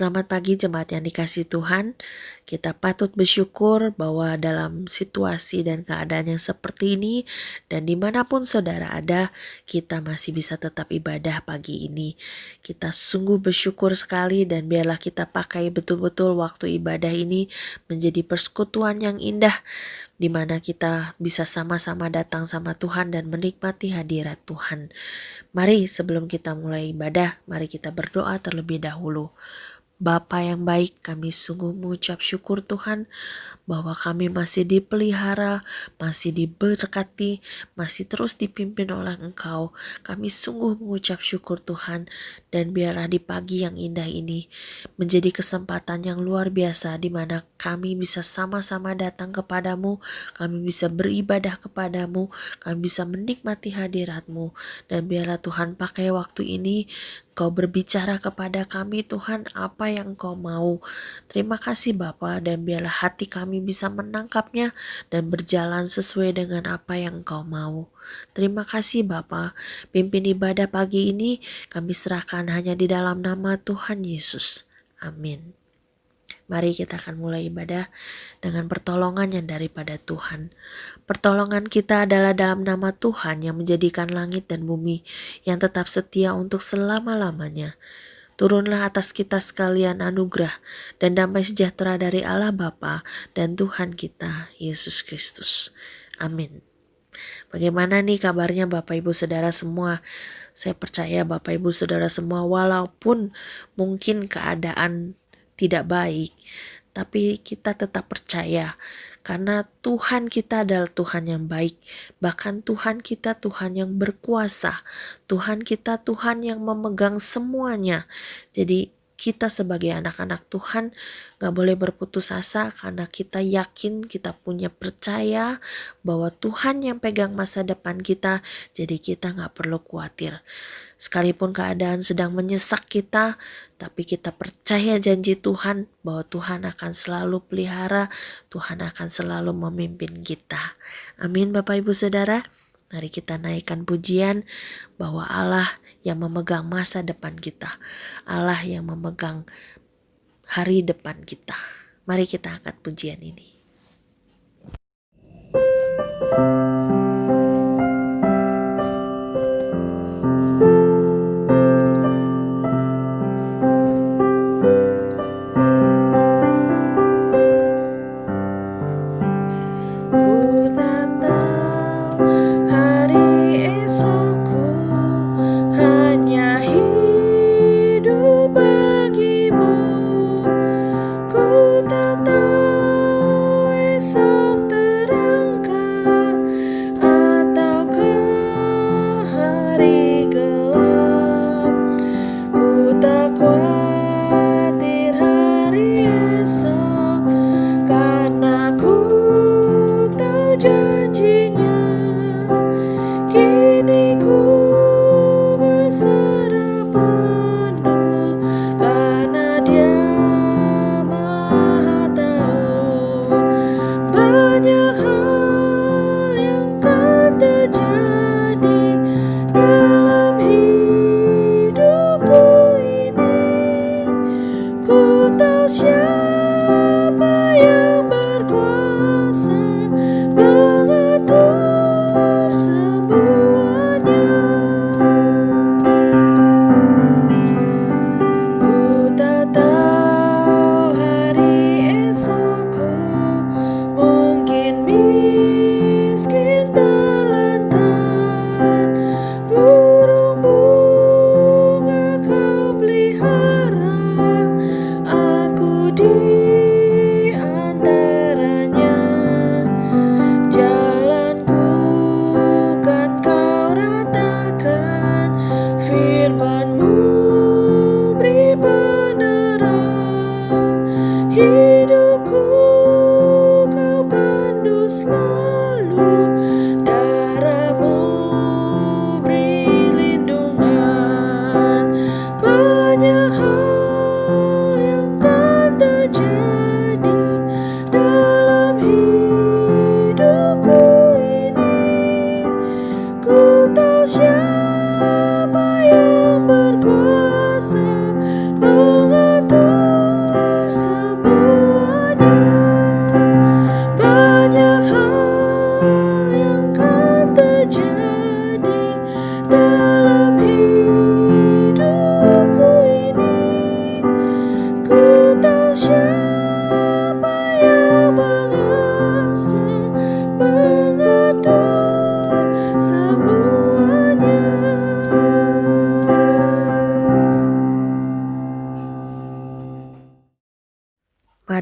Selamat pagi jemaat yang dikasihi Tuhan. Kita patut bersyukur bahwa dalam situasi dan keadaan yang seperti ini dan dimanapun saudara ada, kita masih bisa tetap ibadah pagi ini. Kita sungguh bersyukur sekali dan biarlah kita pakai betul-betul waktu ibadah ini menjadi persekutuan yang indah, di mana kita bisa sama-sama datang sama Tuhan dan menikmati hadirat Tuhan. Mari sebelum kita mulai ibadah, mari kita berdoa terlebih dahulu. Bapa yang baik, kami sungguh mengucap syukur Tuhan bahwa kami masih dipelihara, masih diberkati, masih terus dipimpin oleh Engkau. Kami sungguh mengucap syukur Tuhan, dan biarlah di pagi yang indah ini menjadi kesempatan yang luar biasa di mana kami bisa sama-sama datang kepadamu, kami bisa beribadah kepadamu, kami bisa menikmati hadirat-Mu, dan biarlah Tuhan pakai waktu ini Kau berbicara kepada kami Tuhan apa yang Kau mau. Terima kasih Bapa, dan biarlah hati kami bisa menangkapnya dan berjalan sesuai dengan apa yang Kau mau. Terima kasih Bapa, pimpin ibadah pagi ini kami serahkan hanya di dalam nama Tuhan Yesus. Amin. Mari kita akan mulai ibadah dengan pertolongan yang daripada Tuhan. Pertolongan kita adalah dalam nama Tuhan yang menjadikan langit dan bumi, yang tetap setia untuk selama-lamanya. Turunlah atas kita sekalian anugerah dan damai sejahtera dari Allah Bapa dan Tuhan kita, Yesus Kristus. Amin. Bagaimana nih kabarnya Bapak Ibu Saudara semua? Saya percaya Bapak Ibu Saudara semua walaupun mungkin keadaan tidak baik, tapi kita tetap percaya karena Tuhan kita adalah Tuhan yang baik. Bahkan Tuhan kita Tuhan yang berkuasa. Tuhan kita Tuhan yang memegang semuanya. Jadi kita sebagai anak-anak Tuhan gak boleh berputus asa karena kita yakin, kita punya percaya bahwa Tuhan yang pegang masa depan kita. Jadi kita gak perlu khawatir. Sekalipun keadaan sedang menyesak kita, tapi kita percaya janji Tuhan bahwa Tuhan akan selalu pelihara, Tuhan akan selalu memimpin kita. Amin Bapak Ibu Saudara. Mari kita naikkan pujian bahwa Allah yang memegang masa depan kita, Allah yang memegang hari depan kita. Mari kita angkat pujian ini. Ku tahu siapa yang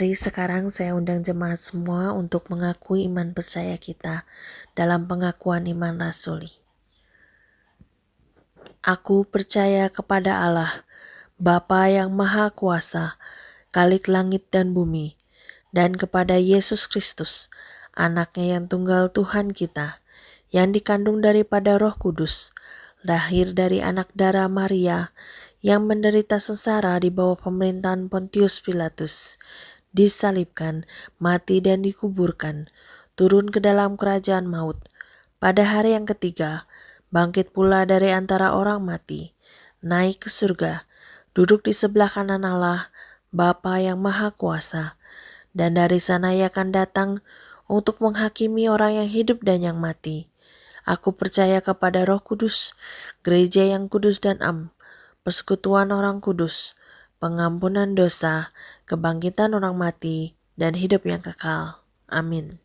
Mari sekarang saya undang jemaat semua untuk mengakui iman percaya kita dalam pengakuan iman rasuli. Aku percaya kepada Allah, Bapa yang Maha Kuasa, Khalik langit dan bumi, dan kepada Yesus Kristus, anaknya yang tunggal Tuhan kita, yang dikandung daripada Roh Kudus, lahir dari anak darah Maria, yang menderita sengsara di bawah pemerintahan Pontius Pilatus, disalibkan, mati dan dikuburkan, turun ke dalam kerajaan maut. Pada hari yang ketiga, bangkit pula dari antara orang mati, naik ke surga, duduk di sebelah kanan Allah, Bapa yang Maha Kuasa, dan dari sana Ia akan datang untuk menghakimi orang yang hidup dan yang mati. Aku percaya kepada Roh Kudus, gereja yang kudus dan am, persekutuan orang kudus, pengampunan dosa, kebangkitan orang mati, dan hidup yang kekal. Amin.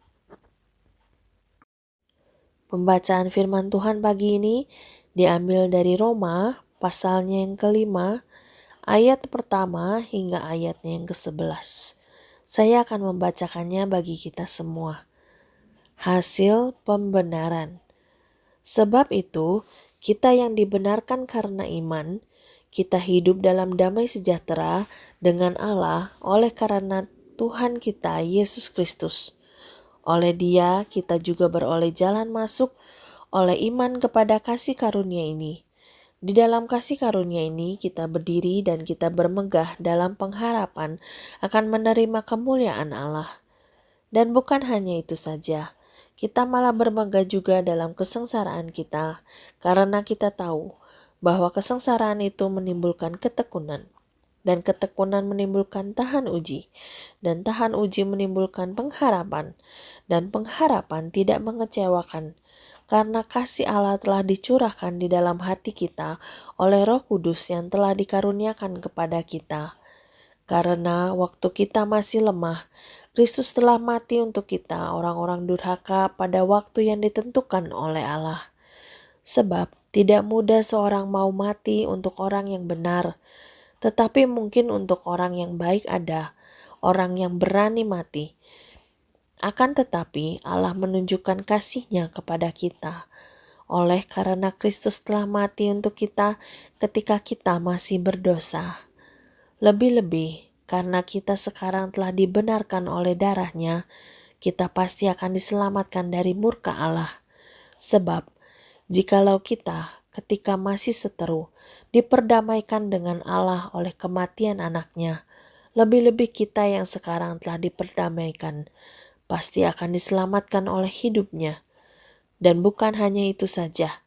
Pembacaan firman Tuhan pagi ini diambil dari Roma, pasalnya yang ke-5, ayat pertama hingga ayatnya yang ke-11. Saya akan membacakannya bagi kita semua. Hasil pembenaran. Sebab itu, kita yang dibenarkan karena iman, kita hidup dalam damai sejahtera dengan Allah oleh karena Tuhan kita Yesus Kristus. Oleh Dia kita juga beroleh jalan masuk oleh iman kepada kasih karunia ini. Di dalam kasih karunia ini kita berdiri dan kita bermegah dalam pengharapan akan menerima kemuliaan Allah. Dan bukan hanya itu saja, kita malah bermegah juga dalam kesengsaraan kita karena kita tahu bahwa kesengsaraan itu menimbulkan ketekunan, dan ketekunan menimbulkan tahan uji, dan tahan uji menimbulkan pengharapan, dan pengharapan tidak mengecewakan, karena kasih Allah telah dicurahkan di dalam hati kita oleh Roh Kudus yang telah dikaruniakan kepada kita. Karena waktu kita masih lemah, Kristus telah mati untuk kita orang-orang durhaka pada waktu yang ditentukan oleh Allah. Sebab tidak mudah seorang mau mati untuk orang yang benar, tetapi mungkin untuk orang yang baik ada orang yang berani mati. Akan tetapi Allah menunjukkan kasih-Nya kepada kita oleh karena Kristus telah mati untuk kita ketika kita masih berdosa. Lebih-lebih karena kita sekarang telah dibenarkan oleh darah-Nya, kita pasti akan diselamatkan dari murka Allah. Sebab jikalau kita ketika masih seteru diperdamaikan dengan Allah oleh kematian anaknya, lebih-lebih kita yang sekarang telah diperdamaikan pasti akan diselamatkan oleh hidupnya. Dan bukan hanya itu saja,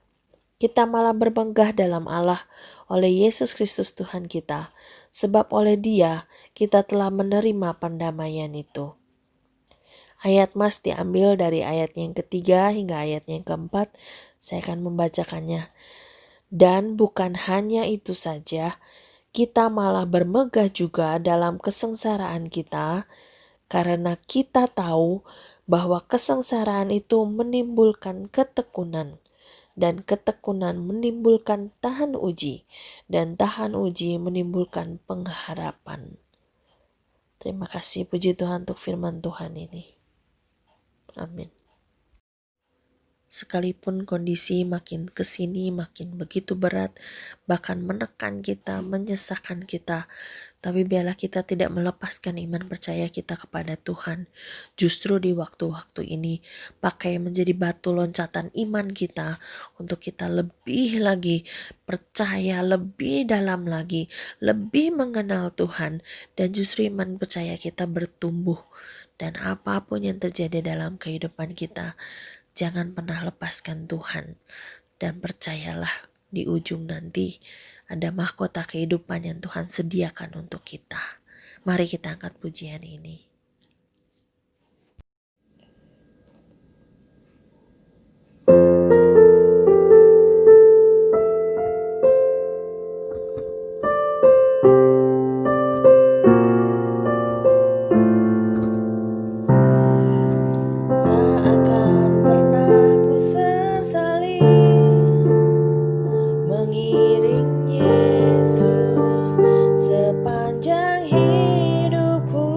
kita malah bermegah dalam Allah oleh Yesus Kristus Tuhan kita, sebab oleh Dia kita telah menerima pendamaian itu. Ayat Mas diambil dari ayat yang ketiga hingga ayat yang keempat. Saya akan membacakannya. Dan bukan hanya itu saja, kita malah bermegah juga dalam kesengsaraan kita, karena kita tahu bahwa kesengsaraan itu menimbulkan ketekunan, dan ketekunan menimbulkan tahan uji, dan tahan uji menimbulkan pengharapan. Terima kasih, puji Tuhan untuk firman Tuhan ini. Amin. Sekalipun kondisi makin kesini makin begitu berat, bahkan menekan kita, menyesakkan kita, tapi biarlah kita tidak melepaskan iman percaya kita kepada Tuhan. Justru di waktu-waktu ini, pakai menjadi batu loncatan iman kita untuk kita lebih lagi percaya, lebih dalam lagi, lebih mengenal Tuhan, dan justru iman percaya kita bertumbuh. Dan apapun yang terjadi dalam kehidupan kita, jangan pernah lepaskan Tuhan. Dan percayalah di ujung nanti ada mahkota kehidupan yang Tuhan sediakan untuk kita. Mari kita angkat pujian ini. Yesus sepanjang hidupku.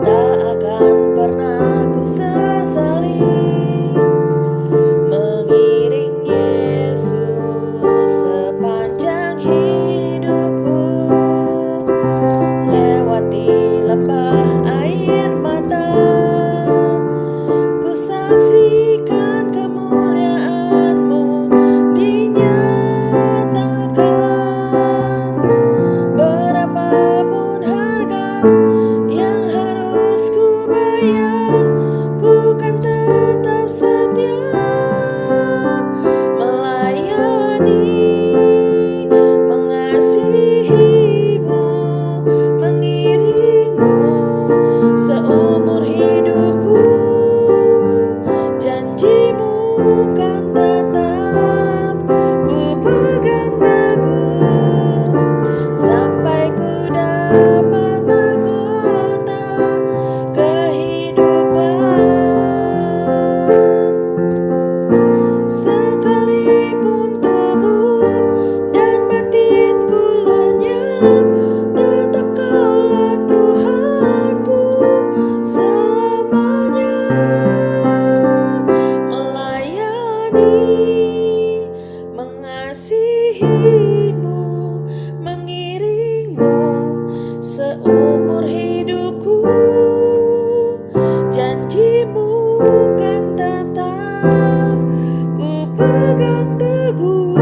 Tak akan pernah ku sesali mengiring Yesus sepanjang hidupku, lewati lembah air mata, ku saksikan kemuliaan-Mu dinyatakan. Berapapun harga yang harus ku bayar, ku kan tetap setia melayani, mengasihi-Mu, mengiring-Mu seumur hidupku. Janji-Mu kan tetap ku pegang teguh sampai ku dapat mahkota kehidupan. Sekalipun tubuh dan batinku lenyap, tetap Kaulah Tuhanku selamanya. Melayani, mengasihi-Mu, mengiring-Mu seumur hidupku. Janji-Mu kan tetap ku pegang teguh.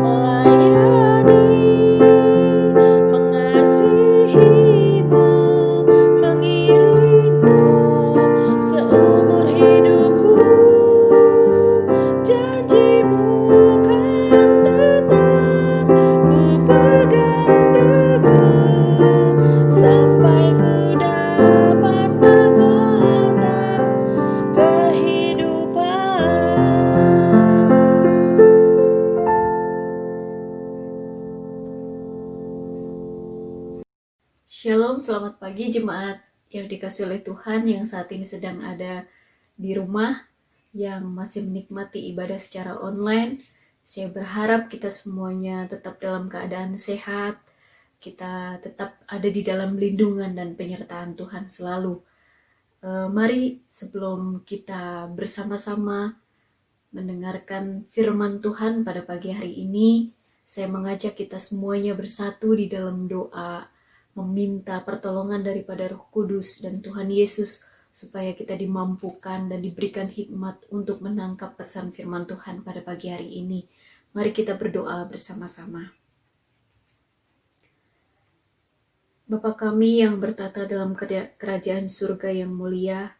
Melayani, mengasihi-Mu, mengiring-Mu seumur hidupku. Janji-Mu kan tetap ku pegang teguh sampai ku dapat mahkota kehidupan. Shalom, selamat pagi jemaat yang dikasihi oleh Tuhan yang saat ini sedang ada di rumah, yang masih menikmati ibadah secara online. Saya berharap kita semuanya tetap dalam keadaan sehat, kita tetap ada di dalam lindungan dan penyertaan Tuhan selalu. Mari sebelum kita bersama-sama mendengarkan firman Tuhan pada pagi hari ini, saya mengajak kita semuanya bersatu di dalam doa, meminta pertolongan daripada Roh Kudus dan Tuhan Yesus supaya kita dimampukan dan diberikan hikmat untuk menangkap pesan firman Tuhan pada pagi hari ini. Mari kita berdoa bersama-sama. Bapa kami yang bertata dalam kerajaan surga yang mulia,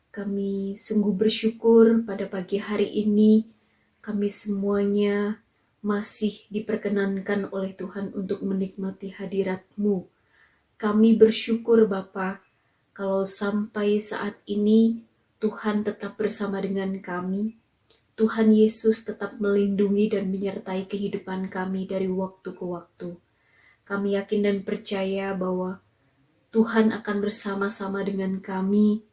kami sungguh bersyukur pada pagi hari ini kami semuanya masih diperkenankan oleh Tuhan untuk menikmati hadirat-Mu. Kami bersyukur Bapa, kalau sampai saat ini Tuhan tetap bersama dengan kami. Tuhan Yesus tetap melindungi dan menyertai kehidupan kami dari waktu ke waktu. Kami yakin dan percaya bahwa Tuhan akan bersama-sama dengan kami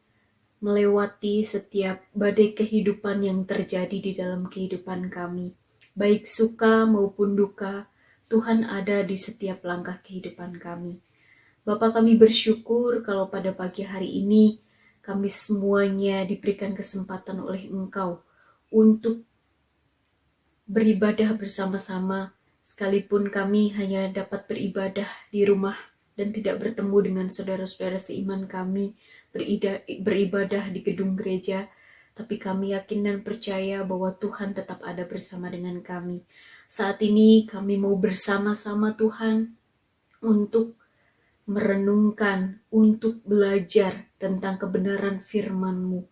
melewati setiap badai kehidupan yang terjadi di dalam kehidupan kami. Baik suka maupun duka, Tuhan ada di setiap langkah kehidupan kami. Bapa, kami bersyukur kalau pada pagi hari ini kami semuanya diberikan kesempatan oleh Engkau untuk beribadah bersama-sama, sekalipun kami hanya dapat beribadah di rumah dan tidak bertemu dengan saudara-saudara seiman kami, beribadah di gedung gereja, tapi kami yakin dan percaya bahwa Tuhan tetap ada bersama dengan kami. Saat ini kami mau bersama-sama Tuhan untuk merenungkan, untuk belajar tentang kebenaran firman-Mu.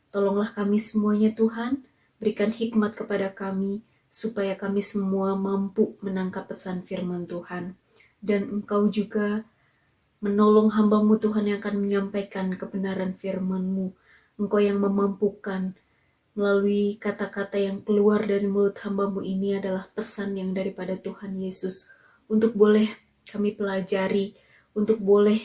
Tolonglah kami semuanya Tuhan, berikan hikmat kepada kami, supaya kami semua mampu menangkap pesan firman Tuhan. Dan Engkau juga menolong hamba-Mu Tuhan yang akan menyampaikan kebenaran firman-Mu. Engkau yang memampukan melalui kata-kata yang keluar dari mulut hamba-Mu ini adalah pesan yang daripada Tuhan Yesus. Untuk boleh kami pelajari, untuk boleh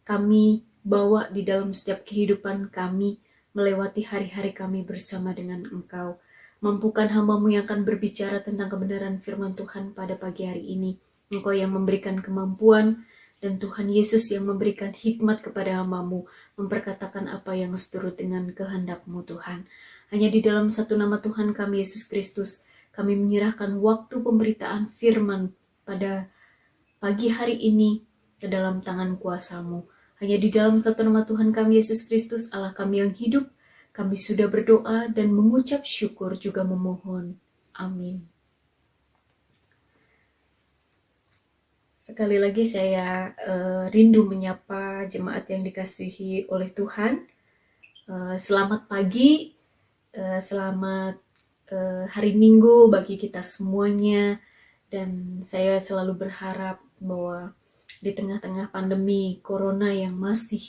kami bawa di dalam setiap kehidupan kami, melewati hari-hari kami bersama dengan Engkau. Mampukan hamba-Mu yang akan berbicara tentang kebenaran firman Tuhan pada pagi hari ini. Engkau yang memberikan kemampuan, dan Tuhan Yesus yang memberikan hikmat kepada hamba-Mu, memperkatakan apa yang seturut dengan kehendak-Mu Tuhan. Hanya di dalam satu nama Tuhan kami, Yesus Kristus, kami menyerahkan waktu pemberitaan firman pada pagi hari ini ke dalam tangan kuasa-Mu. Hanya di dalam satu nama Tuhan kami, Yesus Kristus, Allah kami yang hidup, kami sudah berdoa dan mengucap syukur juga memohon. Amin. Sekali lagi saya rindu menyapa jemaat yang dikasihi oleh Tuhan. Selamat pagi, selamat hari Minggu bagi kita semuanya. Dan saya selalu berharap bahwa di tengah-tengah pandemi Corona yang masih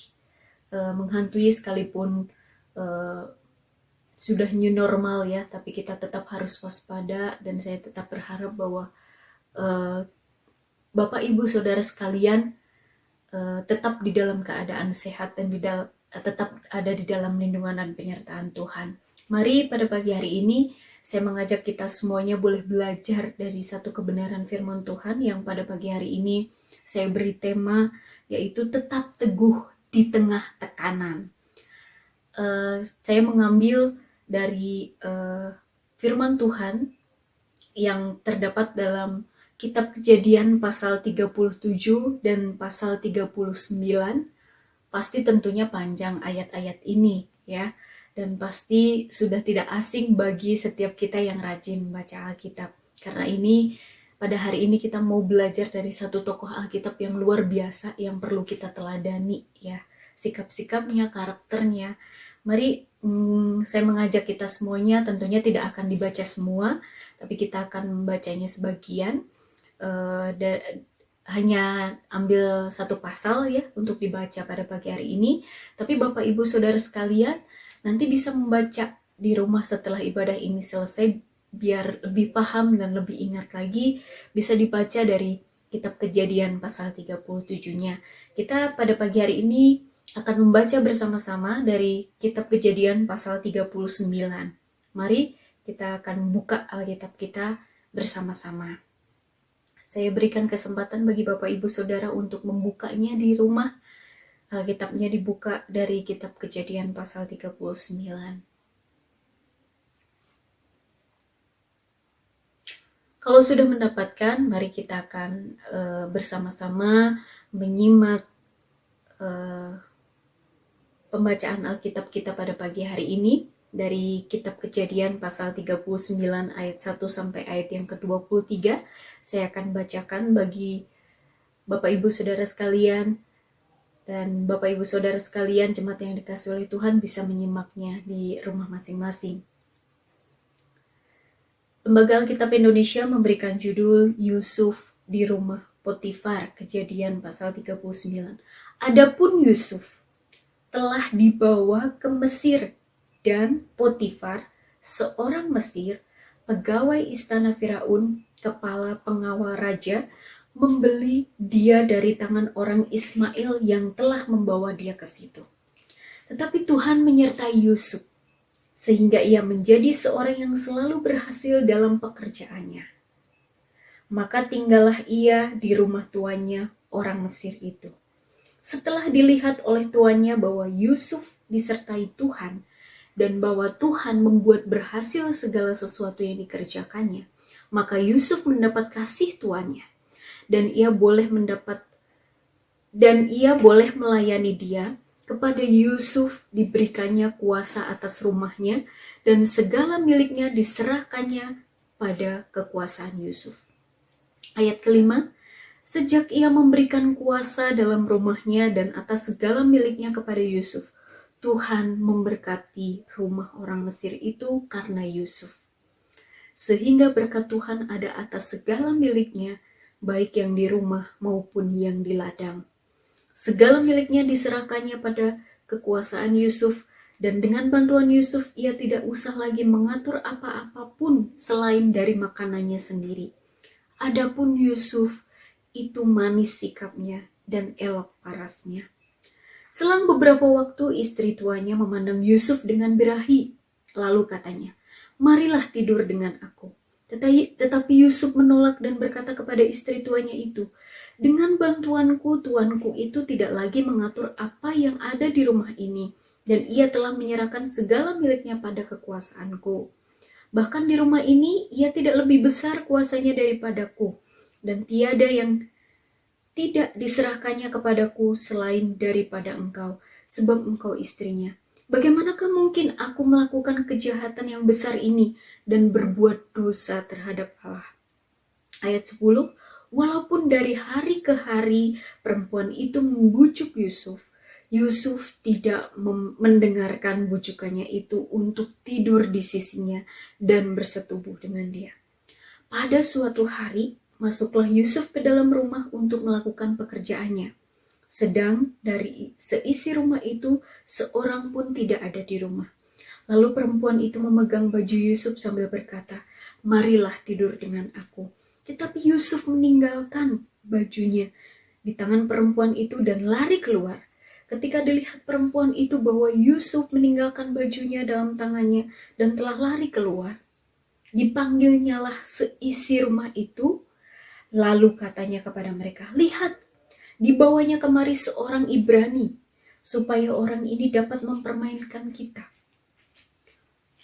menghantui, sekalipun sudah new normal ya, tapi kita tetap harus waspada. Dan saya tetap berharap bahwa Bapak Ibu Saudara sekalian tetap di dalam keadaan sehat dan tetap ada di dalam lindungan dan penyertaan Tuhan. Mari pada pagi hari ini saya mengajak kita semuanya boleh belajar dari satu kebenaran firman Tuhan yang pada pagi hari ini saya beri tema, yaitu tetap teguh di tengah tekanan. Saya mengambil dari firman Tuhan yang terdapat dalam Kitab Kejadian pasal 37 dan pasal 39. Pasti tentunya panjang ayat-ayat ini ya, dan pasti sudah tidak asing bagi setiap kita yang rajin membaca Alkitab. Karena ini pada hari ini kita mau belajar dari satu tokoh Alkitab yang luar biasa yang perlu kita teladani ya, sikap-sikapnya, karakternya. Mari saya mengajak kita semuanya, tentunya tidak akan dibaca semua, tapi kita akan membacanya sebagian. Hanya ambil satu pasal ya untuk dibaca pada pagi hari ini. Tapi Bapak Ibu Saudara sekalian nanti bisa membaca di rumah setelah ibadah ini selesai, biar lebih paham dan lebih ingat lagi. Bisa dibaca dari Kitab Kejadian pasal 37-nya. Kita pada pagi hari ini akan membaca bersama-sama dari Kitab Kejadian pasal 39. Mari kita akan buka Alkitab kita bersama-sama. Saya berikan kesempatan bagi Bapak Ibu Saudara untuk membukanya di rumah. Alkitabnya dibuka dari Kitab Kejadian pasal 39. Kalau sudah mendapatkan, mari kita akan bersama-sama menyimak pembacaan Alkitab kita pada pagi hari ini dari Kitab Kejadian pasal 39 ayat 1 sampai ayat yang ke-23. Saya akan bacakan bagi Bapak Ibu Saudara sekalian, dan Bapak Ibu Saudara sekalian jemaat yang dikasihi oleh Tuhan bisa menyimaknya di rumah masing-masing. Lembaga Alkitab Indonesia memberikan judul Yusuf di rumah Potifar, Kejadian pasal 39. Adapun Yusuf telah dibawa ke Mesir, dan Potifar, seorang Mesir, pegawai istana Firaun, kepala pengawal raja, membeli dia dari tangan orang Ismail yang telah membawa dia ke situ. Tetapi Tuhan menyertai Yusuf, sehingga ia menjadi seorang yang selalu berhasil dalam pekerjaannya. Maka tinggallah ia di rumah tuannya, orang Mesir itu. Setelah dilihat oleh tuannya bahwa Yusuf disertai Tuhan, dan bahwa Tuhan membuat berhasil segala sesuatu yang dikerjakannya, maka Yusuf mendapat kasih tuannya, dan ia boleh melayani dia. Kepada Yusuf diberikannya kuasa atas rumahnya, dan segala miliknya diserahkannya pada kekuasaan Yusuf. Ayat kelima, sejak ia memberikan kuasa dalam rumahnya dan atas segala miliknya kepada Yusuf, Tuhan memberkati rumah orang Mesir itu karena Yusuf. Sehingga berkat Tuhan ada atas segala miliknya, baik yang di rumah maupun yang di ladang. Segala miliknya diserahkannya pada kekuasaan Yusuf, dan dengan bantuan Yusuf ia tidak usah lagi mengatur apa-apapun selain dari makanannya sendiri. Adapun Yusuf itu manis sikapnya dan elok parasnya. Selang beberapa waktu istri tuanya memandang Yusuf dengan birahi. Lalu katanya, marilah tidur dengan aku. Tetapi Yusuf menolak dan berkata kepada istri tuannya itu, dengan bantuanku, tuanku itu tidak lagi mengatur apa yang ada di rumah ini, dan ia telah menyerahkan segala miliknya pada kekuasaanku. Bahkan di rumah ini ia tidak lebih besar kuasanya daripadaku, dan tiada yang tidak diserahkannya kepadaku selain daripada engkau, sebab engkau istrinya. Bagaimanakah mungkin aku melakukan kejahatan yang besar ini dan berbuat dosa terhadap Allah? Ayat 10, walaupun dari hari ke hari perempuan itu membujuk Yusuf, Yusuf tidak mendengarkan bujukannya itu untuk tidur di sisinya dan bersetubuh dengan dia. Pada suatu hari, masuklah Yusuf ke dalam rumah untuk melakukan pekerjaannya. Sedang dari seisi rumah itu, seorang pun tidak ada di rumah. Lalu perempuan itu memegang baju Yusuf sambil berkata, marilah tidur dengan aku. Tetapi Yusuf meninggalkan bajunya di tangan perempuan itu dan lari keluar. Ketika dilihat perempuan itu bahwa Yusuf meninggalkan bajunya dalam tangannya dan telah lari keluar, dipanggilnyalah seisi rumah itu, lalu katanya kepada mereka, lihat, dibawanya kemari seorang Ibrani, supaya orang ini dapat mempermainkan kita.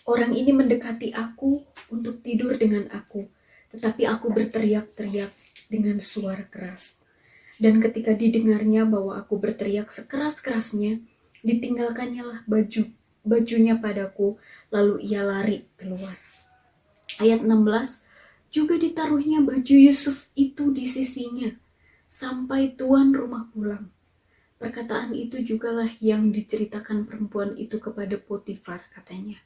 Orang ini mendekati aku untuk tidur dengan aku, tetapi aku berteriak-teriak dengan suara keras. Dan ketika didengarnya bahwa aku berteriak sekeras-kerasnya, ditinggalkannya lah bajunya padaku, lalu ia lari keluar. Ayat 16, juga ditaruhnya baju Yusuf itu di sisinya, sampai tuan rumah pulang. Perkataan itu jugalah yang diceritakan perempuan itu kepada Potifar, katanya.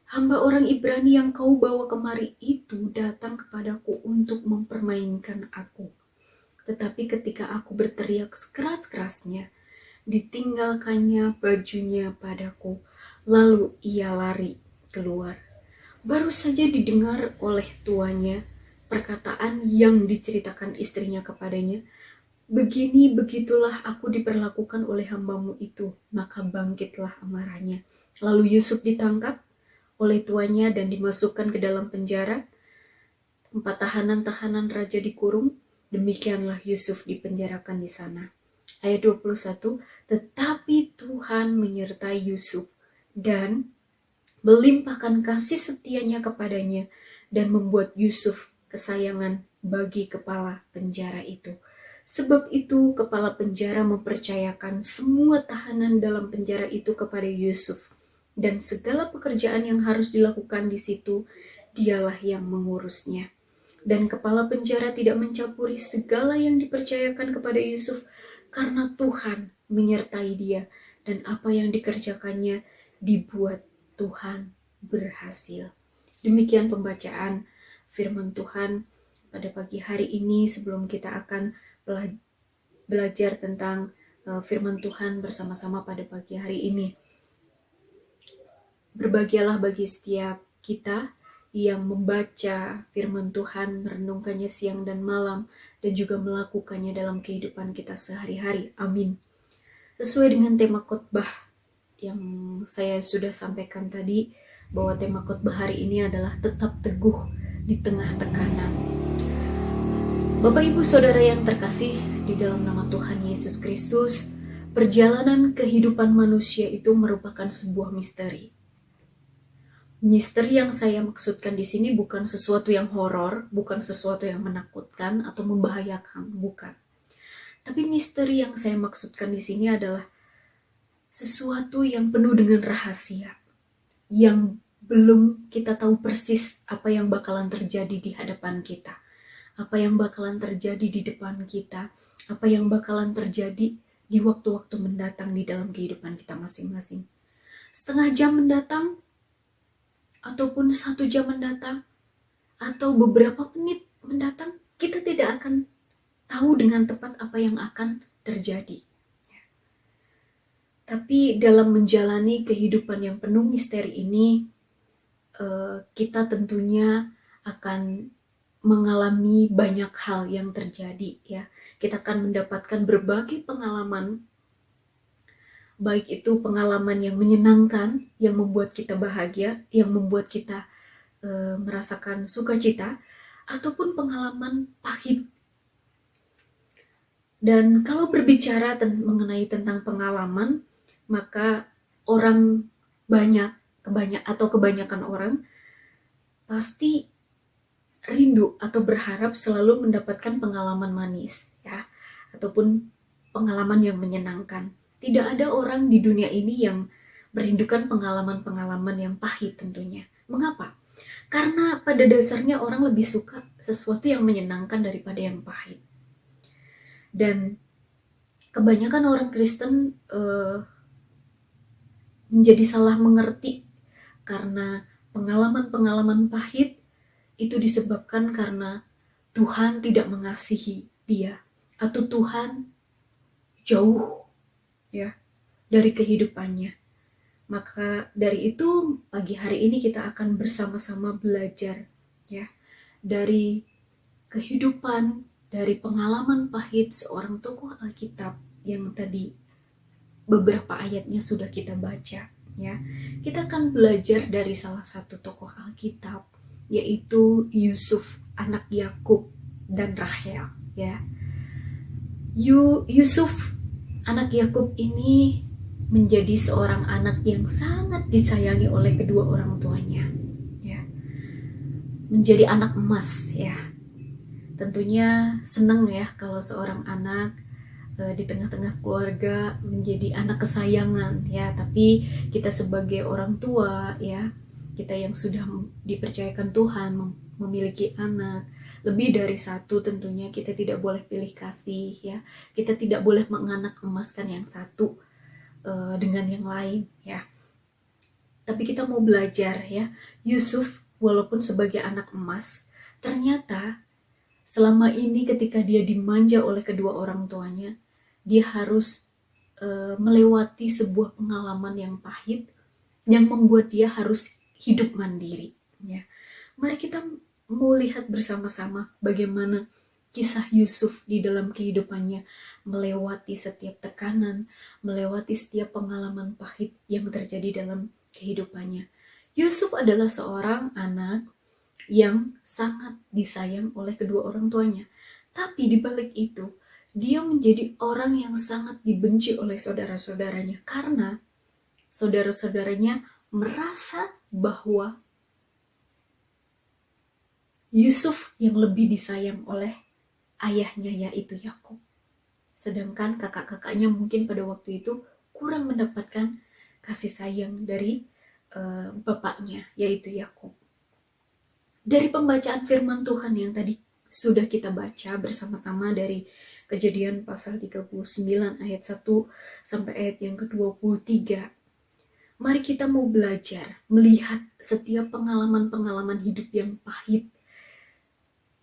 Hamba orang Ibrani yang kau bawa kemari itu datang kepadaku untuk mempermainkan aku. Tetapi ketika aku berteriak sekeras-kerasnya, ditinggalkannya bajunya padaku, lalu ia lari keluar. Baru saja didengar oleh tuannya perkataan yang diceritakan istrinya kepadanya, begitulah aku diperlakukan oleh hambamu itu, maka bangkitlah amarahnya. Lalu Yusuf ditangkap oleh tuannya dan dimasukkan ke dalam penjara, tempat tahanan-tahanan raja dikurung. Demikianlah Yusuf dipenjarakan di sana. Ayat 21, tetapi Tuhan menyertai Yusuf dan melimpahkan kasih setianya kepadanya dan membuat Yusuf kesayangan bagi kepala penjara itu. Sebab itu kepala penjara mempercayakan semua tahanan dalam penjara itu kepada Yusuf, dan segala pekerjaan yang harus dilakukan di situ dialah yang mengurusnya. Dan kepala penjara tidak mencampuri segala yang dipercayakan kepada Yusuf, karena Tuhan menyertai dia, dan apa yang dikerjakannya dibuat Tuhan berhasil. Demikian pembacaan firman Tuhan pada pagi hari ini. Sebelum kita akan belajar tentang firman Tuhan bersama-sama pada pagi hari ini, berbahagialah bagi setiap kita yang membaca firman Tuhan, merenungkannya siang dan malam, dan juga melakukannya dalam kehidupan kita sehari-hari. Amin. Sesuai dengan tema khotbah yang saya sudah sampaikan tadi, bahwa tema khotbah hari ini adalah tetap teguh di tengah tekanan. Bapak Ibu Saudara yang terkasih di dalam nama Tuhan Yesus Kristus, perjalanan kehidupan manusia itu merupakan sebuah misteri. Misteri yang saya maksudkan di sini bukan sesuatu yang horor, bukan sesuatu yang menakutkan atau membahayakan, bukan. Tapi misteri yang saya maksudkan di sini adalah sesuatu yang penuh dengan rahasia, yang belum kita tahu persis apa yang bakalan terjadi di hadapan kita, apa yang bakalan terjadi di depan kita, apa yang bakalan terjadi di waktu-waktu mendatang di dalam kehidupan kita masing-masing. Setengah jam mendatang, ataupun 1 jam mendatang, atau beberapa menit mendatang, kita tidak akan tahu dengan tepat apa yang akan terjadi. Tapi dalam menjalani kehidupan yang penuh misteri ini, kita tentunya akan mengalami banyak hal yang terjadi, ya. Kita akan mendapatkan berbagai pengalaman, baik itu pengalaman yang menyenangkan, yang membuat kita bahagia, yang membuat kita merasakan sukacita ataupun pengalaman pahit. Dan kalau berbicara mengenai tentang pengalaman, maka orang kebanyakan orang pasti rindu atau berharap selalu mendapatkan pengalaman manis, ya, ataupun pengalaman yang menyenangkan. Tidak ada orang di dunia ini yang merindukan pengalaman-pengalaman yang pahit tentunya. Mengapa? Karena pada dasarnya orang lebih suka sesuatu yang menyenangkan daripada yang pahit. Dan kebanyakan orang Kristen menjadi salah mengerti karena pengalaman-pengalaman pahit itu disebabkan karena Tuhan tidak mengasihi dia atau Tuhan jauh ya dari kehidupannya. Maka dari itu pagi hari ini kita akan bersama-sama belajar ya dari kehidupan, dari pengalaman pahit seorang tokoh Alkitab yang tadi beberapa ayatnya sudah kita baca ya. Kita akan belajar dari salah satu tokoh Alkitab yaitu Yusuf, anak Yakub dan Rahel ya. Yusuf anak Yakub ini menjadi seorang anak yang sangat disayangi oleh kedua orang tuanya ya. Menjadi anak emas ya. Tentunya senang ya kalau seorang anak di tengah-tengah keluarga menjadi anak kesayangan ya, tapi kita sebagai orang tua ya, kita yang sudah dipercayakan Tuhan memiliki anak lebih dari satu, tentunya kita tidak boleh pilih kasih ya, kita tidak boleh menganak emaskan yang satu dengan yang lain ya. Tapi kita mau belajar ya, Yusuf walaupun sebagai anak emas, ternyata selama ini ketika dia dimanja oleh kedua orang tuanya, dia harus melewati sebuah pengalaman yang pahit yang membuat dia harus hidup mandiri ya. Mari kita mau lihat bersama-sama bagaimana kisah Yusuf di dalam kehidupannya melewati setiap tekanan, melewati setiap pengalaman pahit yang terjadi dalam kehidupannya. Yusuf adalah seorang anak yang sangat disayang oleh kedua orang tuanya. Tapi di balik itu, dia menjadi orang yang sangat dibenci oleh saudara-saudaranya karena saudara-saudaranya merasa bahwa Yusuf yang lebih disayang oleh ayahnya yaitu Yakub. Sedangkan kakak-kakaknya mungkin pada waktu itu kurang mendapatkan kasih sayang dari bapaknya yaitu Yakub. Dari pembacaan firman Tuhan yang tadi sudah kita baca bersama-sama dari Kejadian pasal 39 ayat 1 sampai ayat yang ke-23. Mari kita mau belajar melihat setiap pengalaman-pengalaman hidup yang pahit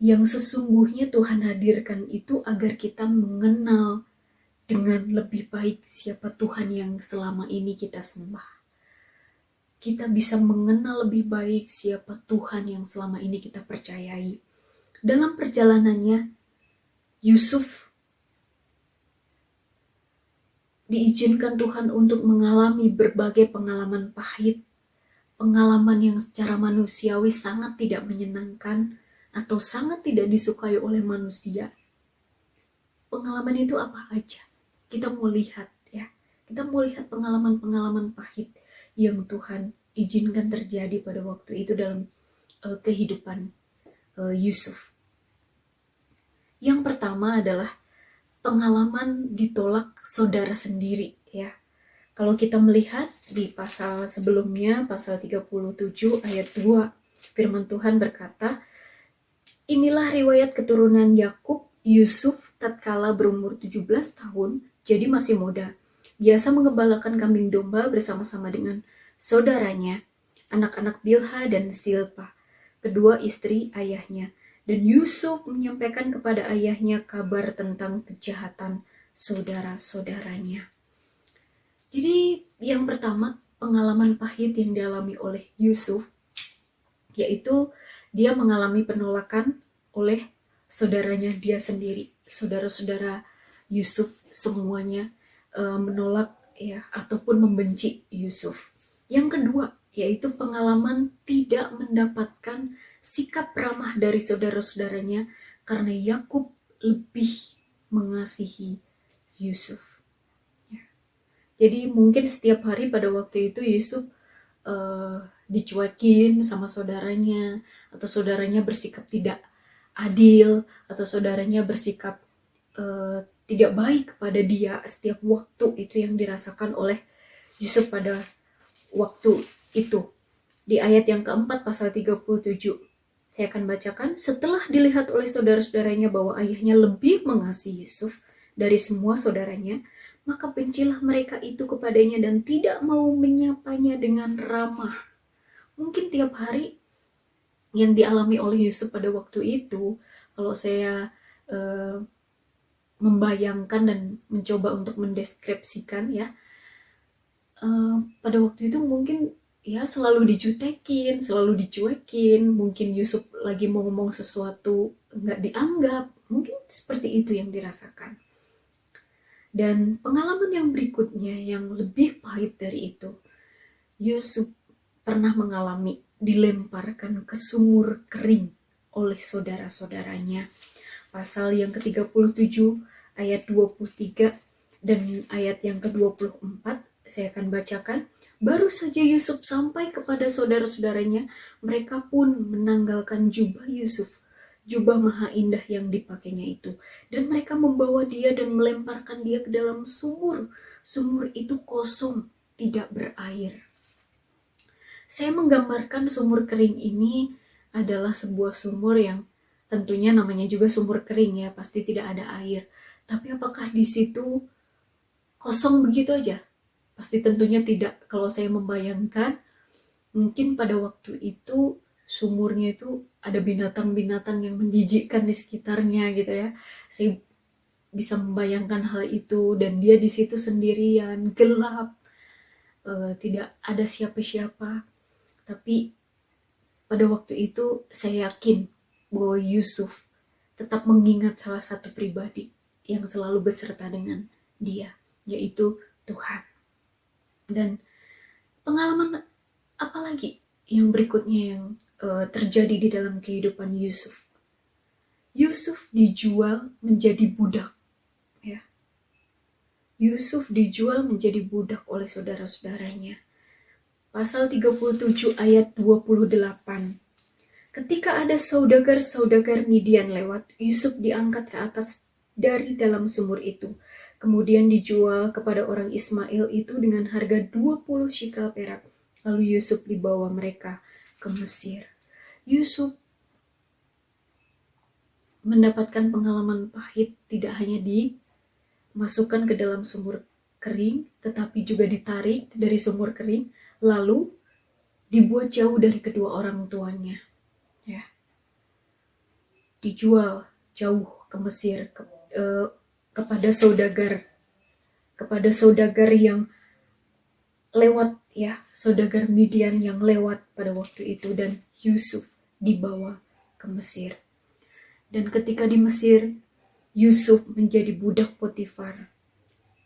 yang sesungguhnya Tuhan hadirkan itu agar kita mengenal dengan lebih baik siapa Tuhan yang selama ini kita sembah. Kita bisa mengenal lebih baik siapa Tuhan yang selama ini kita percayai. Dalam perjalanannya, Yusuf diizinkan Tuhan untuk mengalami berbagai pengalaman pahit, pengalaman yang secara manusiawi sangat tidak menyenangkan atau sangat tidak disukai oleh manusia. Pengalaman itu apa aja? Kita mau lihat ya. Kita mau lihat pengalaman-pengalaman pahit yang Tuhan izinkan terjadi pada waktu itu dalam kehidupan Yusuf. Yang pertama adalah pengalaman ditolak saudara sendiri ya. Kalau kita melihat di pasal sebelumnya, pasal 37 ayat 2, firman Tuhan berkata, inilah riwayat keturunan Yakub, Yusuf tatkala berumur 17 tahun, jadi masih muda. Biasa mengembalakan kambing domba bersama-sama dengan saudaranya, anak-anak Bilha dan Silpa, kedua istri ayahnya. Dan Yusuf menyampaikan kepada ayahnya kabar tentang kejahatan saudara-saudaranya. Jadi yang pertama, pengalaman pahit yang dialami oleh Yusuf, yaitu dia mengalami penolakan oleh saudaranya dia sendiri. Saudara-saudara Yusuf semuanya menolak ya ataupun membenci Yusuf. Yang kedua, yaitu pengalaman tidak mendapatkan sikap ramah dari saudara-saudaranya karena Yakub lebih mengasihi Yusuf. Jadi mungkin setiap hari pada waktu itu Yusuf dicuekin sama saudaranya, atau saudaranya bersikap tidak adil, atau saudaranya bersikap tidak baik kepada dia. Setiap waktu itu yang dirasakan oleh Yusuf pada waktu itu. Di ayat yang keempat pasal 37, saya akan bacakan. Setelah dilihat oleh saudara-saudaranya bahwa ayahnya lebih mengasihi Yusuf dari semua saudaranya, maka bencilah mereka itu kepadanya dan tidak mau menyapanya dengan ramah. Mungkin tiap hari yang dialami oleh Yusuf pada waktu itu, kalau saya membayangkan dan mencoba untuk mendeskripsikan ya, pada waktu itu mungkin ya selalu dijutekin, selalu dicuekin, mungkin Yusuf lagi mau ngomong sesuatu nggak dianggap, mungkin seperti itu yang dirasakan. Dan pengalaman yang berikutnya yang lebih pahit dari itu, Yusuf pernah mengalami dilemparkan ke sumur kering oleh saudara-saudaranya. Pasal yang ke-37 ayat 23 dan ayat yang ke-24 saya akan bacakan. Baru saja Yusuf sampai kepada saudara-saudaranya, mereka pun menanggalkan jubah Yusuf, jubah maha indah yang dipakainya itu, dan mereka membawa dia dan melemparkan dia ke dalam sumur. Sumur itu kosong, tidak berair. Saya menggambarkan sumur kering ini adalah sebuah sumur yang tentunya namanya juga sumur kering ya, pasti tidak ada air. Tapi apakah di situ kosong begitu aja? Pasti tentunya tidak. Kalau saya membayangkan, mungkin pada waktu itu sumurnya itu ada binatang-binatang yang menjijikkan di sekitarnya gitu ya. Saya bisa membayangkan hal itu, dan dia di situ sendirian, gelap, tidak ada siapa-siapa. Tapi pada waktu itu saya yakin bahwa Yusuf tetap mengingat salah satu pribadi yang selalu beserta dengan dia, yaitu Tuhan. Dan pengalaman apa lagi yang berikutnya yang terjadi di dalam kehidupan Yusuf? Yusuf dijual menjadi budak. Ya. Yusuf dijual menjadi budak oleh saudara-saudaranya. Pasal 37 ayat 28. Ketika ada saudagar-saudagar Midian lewat, Yusuf diangkat ke atas dari dalam sumur itu. Kemudian dijual kepada orang Ismail itu dengan harga 20 shikal perak. Lalu Yusuf dibawa mereka ke Mesir. Yusuf mendapatkan pengalaman pahit, tidak hanya dimasukkan ke dalam sumur kering, tetapi juga ditarik dari sumur kering, lalu dibuat jauh dari kedua orang tuanya. Ya. Dijual jauh ke Mesir kepada saudagar yang lewat ya, saudagar Midian yang lewat pada waktu itu, dan Yusuf dibawa ke Mesir. Dan ketika di Mesir, Yusuf menjadi budak Potifar.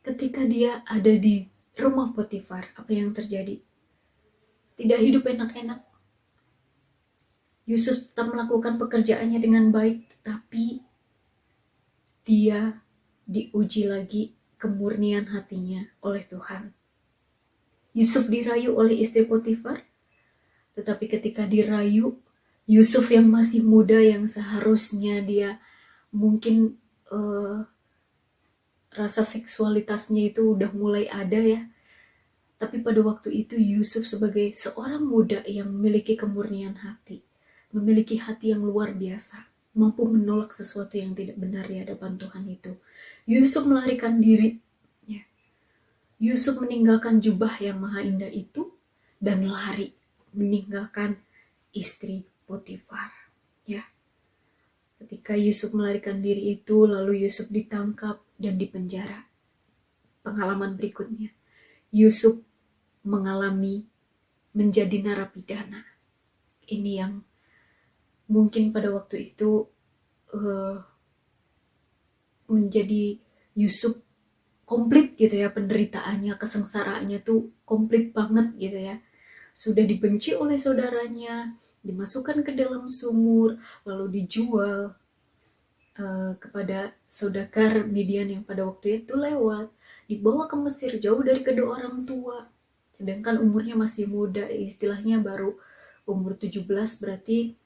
Ketika dia ada di rumah Potifar, apa yang terjadi? Tidak hidup enak-enak. Yusuf tetap melakukan pekerjaannya dengan baik, tetapi dia diuji lagi kemurnian hatinya oleh Tuhan. Yusuf dirayu oleh istri Potifar, tetapi ketika dirayu, Yusuf yang masih muda, yang seharusnya dia mungkin rasa seksualitasnya itu udah mulai ada ya, tapi pada waktu itu Yusuf sebagai seorang muda yang memiliki kemurnian hati, memiliki hati yang luar biasa, mampu menolak sesuatu yang tidak benar di hadapan Tuhan itu. Yusuf melarikan diri. Ya. Yusuf meninggalkan jubah yang maha indah itu dan lari, meninggalkan istri Potifar. Ya. Ketika Yusuf melarikan diri itu, lalu Yusuf ditangkap dan dipenjara. Pengalaman berikutnya, Yusuf mengalami menjadi narapidana. Ini yang mungkin pada waktu itu menjadi Yusuf komplit gitu ya, penderitaannya, kesengsaraannya tuh komplit banget gitu ya. sudah dibenci oleh saudaranya, dimasukkan ke dalam sumur, lalu dijual kepada saudagar Midian yang pada waktu itu lewat, dibawa ke Mesir jauh dari kedua orang tua, sedangkan umurnya masih muda, istilahnya baru umur 17, berarti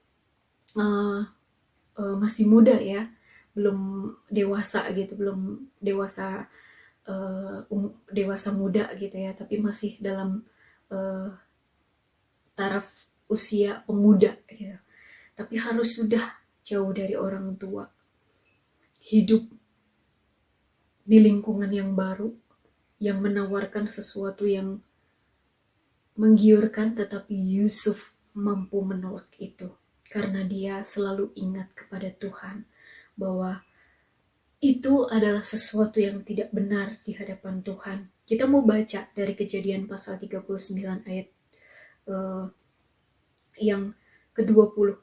masih muda ya, belum dewasa gitu, belum dewasa dewasa muda gitu ya, tapi masih dalam taraf usia pemuda gitu. Tapi harus sudah jauh dari orang tua, hidup di lingkungan yang baru, yang menawarkan sesuatu yang menggiurkan, tetapi Yusuf mampu menolak itu karena dia selalu ingat kepada Tuhan bahwa itu adalah sesuatu yang tidak benar di hadapan Tuhan. Kita mau baca dari Kejadian pasal 39 ayat yang ke-20.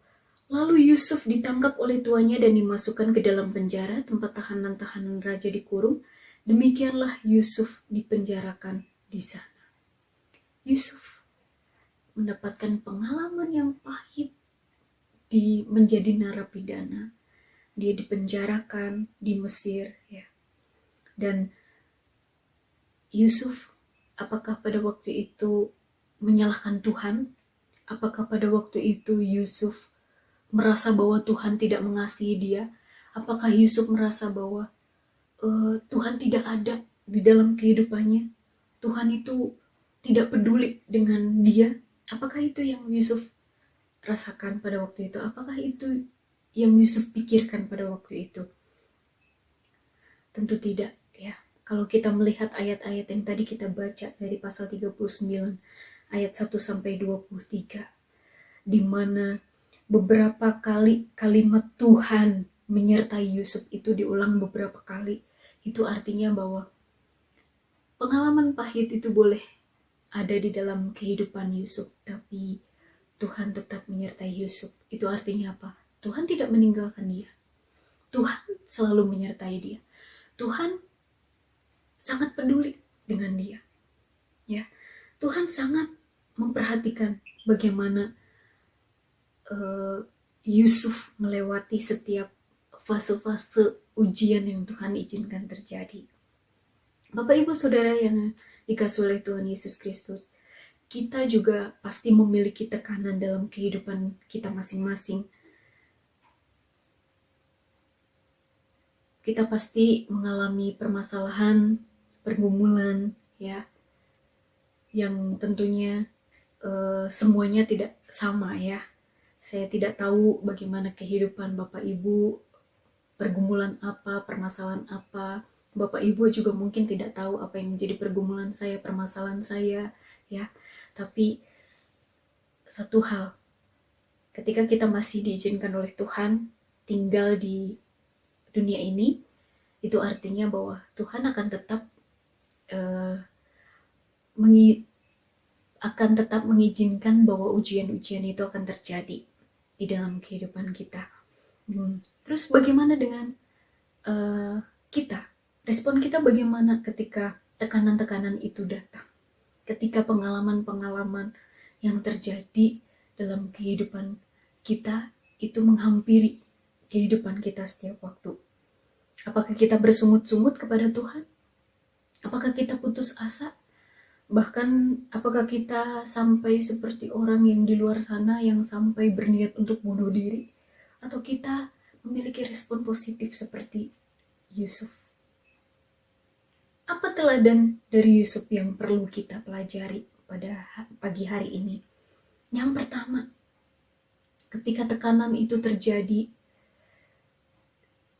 Lalu Yusuf ditangkap oleh tuannya dan dimasukkan ke dalam penjara, tempat tahanan-tahanan raja dikurung. Demikianlah Yusuf dipenjarakan di sana. Yusuf mendapatkan pengalaman yang pahit menjadi narapidana. Dia dipenjarakan di Mesir, ya. Dan Yusuf, apakah pada waktu itu menyalahkan Tuhan? Apakah pada waktu itu Yusuf merasa bahwa Tuhan tidak mengasihi dia? Apakah Yusuf merasa bahwa Tuhan tidak ada di dalam kehidupannya? Tuhan itu tidak peduli dengan dia? Apakah itu yang Yusuf rasakan pada waktu itu? Apakah itu yang Yusuf pikirkan pada waktu itu? Tentu tidak, ya. Kalau kita melihat ayat-ayat yang tadi kita baca dari pasal 39 ayat 1 sampai 23, di mana beberapa kali kalimat Tuhan menyertai Yusuf itu diulang beberapa kali. Itu artinya bahwa pengalaman pahit itu boleh ada di dalam kehidupan Yusuf, tapi Tuhan tetap menyertai Yusuf. Itu artinya apa? Tuhan tidak meninggalkan dia. Tuhan selalu menyertai dia. Tuhan sangat peduli dengan dia. Ya, Tuhan sangat memperhatikan bagaimana Yusuf melewati setiap fase-fase ujian yang Tuhan izinkan terjadi. Bapak Ibu Saudara yang dikasihi oleh Tuhan Yesus Kristus, kita juga pasti memiliki tekanan dalam kehidupan kita masing-masing. Kita pasti mengalami permasalahan, pergumulan, ya, yang tentunya semuanya tidak sama ya. Saya tidak tahu bagaimana kehidupan Bapak Ibu, pergumulan apa, permasalahan apa. Bapak Ibu juga mungkin tidak tahu apa yang menjadi pergumulan saya, permasalahan saya, ya. Tapi satu hal, ketika kita masih diizinkan oleh Tuhan tinggal di dunia ini, itu artinya bahwa Tuhan akan tetap mengizinkan bahwa ujian-ujian itu akan terjadi di dalam kehidupan kita. Terus bagaimana dengan kita? Respon kita bagaimana ketika tekanan-tekanan itu datang? Ketika pengalaman-pengalaman yang terjadi dalam kehidupan kita itu menghampiri kehidupan kita setiap waktu. Apakah kita bersungut-sungut kepada Tuhan? Apakah kita putus asa? Bahkan apakah kita sampai seperti orang yang di luar sana yang sampai berniat untuk bunuh diri? Atau kita memiliki respon positif seperti Yusuf? Apa teladan dari Yusuf yang perlu kita pelajari pada pagi hari ini? Yang pertama, ketika tekanan itu terjadi,